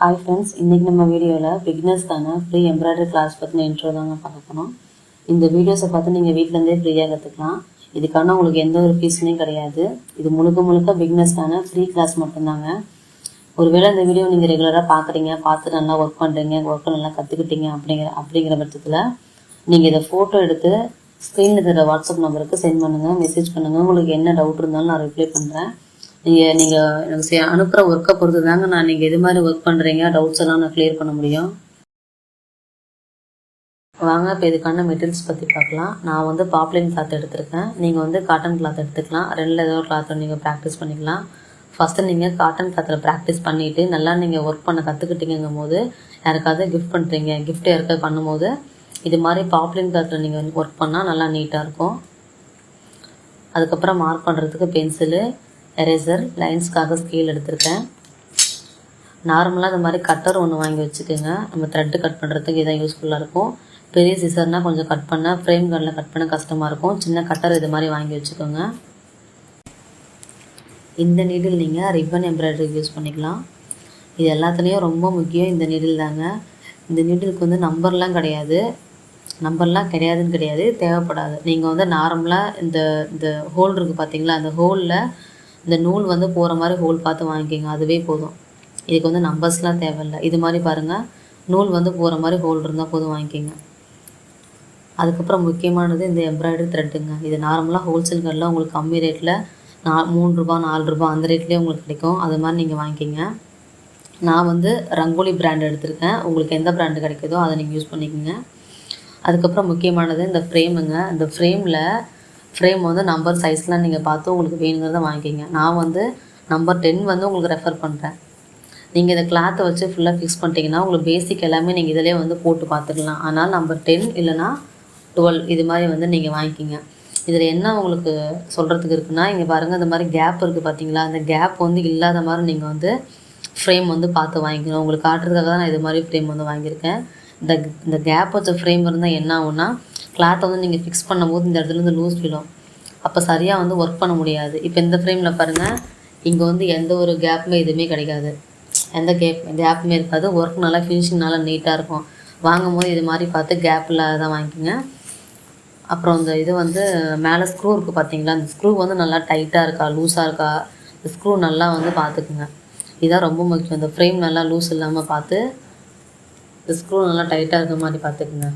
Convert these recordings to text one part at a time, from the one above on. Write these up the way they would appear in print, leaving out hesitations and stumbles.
Hi friends, இன்றைக்கி நம்ம வீடியோவில் பிகினர்ஸ்க்கான ஃப்ரீ எம்ப்ராய்டரி கிளாஸ் பற்றின இன்ட்ரோ தாங்க பார்க்க போகிறோம். இந்த வீடியோஸை பார்த்து நீங்கள் வீட்டிலேருந்தே ஃப்ரீயாக கற்றுக்கலாம். இதுக்கான உங்களுக்கு எந்த ஒரு ஃபீஸுமே கிடையாது. இது முழுக்க பிகினர்ஸ்க்கான ஃப்ரீ கிளாஸ் மட்டும்தாங்க. ஒருவேளை இந்த வீடியோ நீங்கள் ரெகுலராக பார்க்குறீங்க, பார்த்து நல்லா ஒர்க் பண்ணுறீங்க, ஒர்க்கை நல்லா கற்றுக்கிட்டீங்க அப்படிங்கிற பட்சத்தில் நீங்கள் இதை ஃபோட்டோ எடுத்து ஸ்க்ரீனில் இருக்கிற வாட்ஸ்அப் நம்பருக்கு சென்ட் பண்ணுங்கள், மெசேஜ் பண்ணுங்கள். உங்களுக்கு என்ன டவுட் இருந்தாலும் நான் ரிப்ளை பண்ணுறேன். நீங்கள் எனக்கு அனுப்புகிற ஒர்க்கை பொறுத்து தாங்க நீங்கள் எது மாதிரி ஒர்க் பண்ணுறீங்க, டவுட்ஸ் எல்லாம் நான் கிளியர் பண்ண முடியும். வாங்க இப்போ இதுக்கான மெட்டீரியல்ஸ் பற்றி பார்க்கலாம். நான் பாப்லின் கிளாத் எடுத்திருக்கேன். நீங்கள் காட்டன் கிளாத் எடுத்துக்கலாம். ரெண்டில் ஏதோ கிளாத்தில் நீங்கள் ப்ராக்டிஸ் பண்ணிக்கலாம். ஃபஸ்ட்டு நீங்கள் காட்டன் கிளாத்தில் ப்ராக்டிஸ் பண்ணிவிட்டு நல்லா நீங்கள் ஒர்க் பண்ண கற்றுக்கிட்டீங்கும் போது யாருக்காவது கிஃப்ட் பண்ணுறீங்க, கிஃப்ட் யாருக்காவது பண்ணும்போது இது மாதிரி பாப்லின் கிளாத்தில் நீங்கள் ஒர்க் பண்ணால் நல்லா நீட்டாக இருக்கும். அதுக்கப்புறம் மார்க் பண்ணுறதுக்கு பென்சிலு, எரேசர், லைன்ஸ்க்காக ஸ்கேல் எடுத்திருக்கேன். நார்மலாக இந்த மாதிரி கட்டர் ஒன்று வாங்கி வச்சுக்கோங்க. நம்ம த்ரெட்டு கட் பண்ணுறதுக்கு இதான் யூஸ்ஃபுல்லாக இருக்கும். பெரிய சிசர்னால் கொஞ்சம் கட் பண்ண ஃப்ரேம் கன்னில் கட் பண்ண கஷ்டமாக இருக்கும். சின்ன கட்டர் இது மாதிரி வாங்கி வச்சுக்கோங்க. இந்த நீடில் நீங்கள் ரிப்பன் எம்ப்ராய்டரிக்கு யூஸ் பண்ணிக்கலாம். இது எல்லாத்துலேயும் ரொம்ப முக்கியம் இந்த நீடில் தாங்க. இந்த நீடிலுக்கு நம்பர்லாம் கிடையாது, தேவைப்படாது. நீங்கள் நார்மலாக இந்த ஹோல் இருக்குது பார்த்தீங்களா, அந்த ஹோலில் இந்த நூல் போகிற மாதிரி ஹோல் பார்த்து வாங்கிக்கோங்க, அதுவே போதும். இதுக்கு நம்பர்ஸ்லாம் தேவையில்லை. இது மாதிரி பாருங்கள், நூல் போகிற மாதிரி ஹோல் இருந்தால் போதும், வாங்கிக்கோங்க. அதுக்கப்புறம் முக்கியமானது இந்த எம்ப்ராய்டரி த்ரெட்டுங்க. இது நார்மலாக ஹோல்சேல் கடையில் உங்களுக்கு கம்மி ரேட்டில் 3 ரூபா 4 ரூபா அந்த ரேட்லேயே உங்களுக்கு கிடைக்கும். அது மாதிரி நீங்கள் வாங்கிக்கோங்க. நான் ரங்கோலி பிராண்ட் எடுத்திருக்கேன். உங்களுக்கு எந்த பிராண்டு கிடைக்குதோ அதை நீங்கள் யூஸ் பண்ணிக்கோங்க. அதுக்கப்புறம் முக்கியமானது இந்த ஃப்ரேமுங்க. இந்த ஃப்ரேம் நம்பர் சைஸ்லாம் நீங்கள் பார்த்து உங்களுக்கு வேணுங்கிறத வாங்கிக்கிங்க. நான் நம்பர் 10 உங்களுக்கு ரெஃபர் பண்ணுறேன். நீங்கள் இந்த கிளாத்தை வச்சு ஃபுல்லாக ஃபிக்ஸ் பண்ணிட்டீங்கன்னா உங்களுக்கு பேசிக் எல்லாமே நீங்கள் இதிலே போட்டு பார்த்துக்கலாம். ஆனால் நம்பர் 10 இல்லைனா 12 இது மாதிரி நீங்கள் வாங்கிக்கிங்க. இதில் என்ன உங்களுக்கு சொல்கிறதுக்கு இருக்குன்னா, இங்கே பாருங்கள், இந்த மாதிரி கேப் இருக்குது பார்த்தீங்களா, அந்த கேப் இல்லாத மாதிரி நீங்கள் ஃப்ரேம் பார்த்து வாங்கிக்கணும். உங்களுக்கு காட்டுறதுக்காக தான் நான் இது மாதிரி ஃப்ரேம் வாங்கியிருக்கேன். இந்த கேப் வச்ச ஃப்ரேம் இருந்தால் என்ன ஆகும்னா, கிளாத்தை நீங்கள் ஃபிக்ஸ் பண்ணும்போது இந்த இடத்துலேருந்து லூஸ் விடும். அப்போ சரியாக ஒர்க் பண்ண முடியாது. இப்போ இந்த ஃப்ரேமில் பாருங்கள், இங்கே எந்த ஒரு கேப்புமே எதுவுமே கிடைக்காது, எந்த கேப்புமே இருக்காது. ஒர்க் நல்லா ஃபினிஷிங் நல்லா நீட்டாக இருக்கும். வாங்கும் போது இது மாதிரி பார்த்து கேப் இல்லாத வாங்கிக்கோங்க. அப்புறம் இந்த இது மேலே ஸ்க்ரூ இருக்குது பார்த்தீங்களா, அந்த ஸ்க்ரூ நல்லா டைட்டாக இருக்கா லூஸாக இருக்கா, இந்த ஸ்க்ரூ நல்லா பார்த்துக்குங்க. இதுதான் ரொம்ப முக்கியம். இந்த ஃப்ரேம் நல்லா லூஸ் இல்லாமல் பார்த்து இந்த ஸ்க்ரூ நல்லா டைட்டாக இருக்க மாதிரி பார்த்துக்குங்க.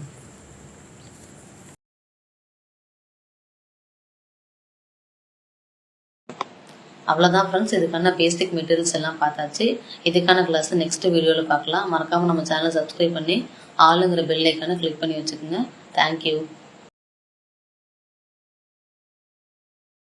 அவ்வளோதான் ஃப்ரெண்ட்ஸ், இதுக்கான பேசிக் மெட்டீரியல்ஸ் எல்லாம் பார்த்தாச்சு. இதுக்கான கிளாஸ் நெக்ஸ்ட் வீடியோவில் பார்க்கலாம். மறக்காமல் நம்ம சேனலை சப்ஸ்கிரைப் பண்ணி ஆளுங்கிற பெல் ஐக்கானை கிளிக் பண்ணி வச்சுக்கோங்க. தேங்க்யூ.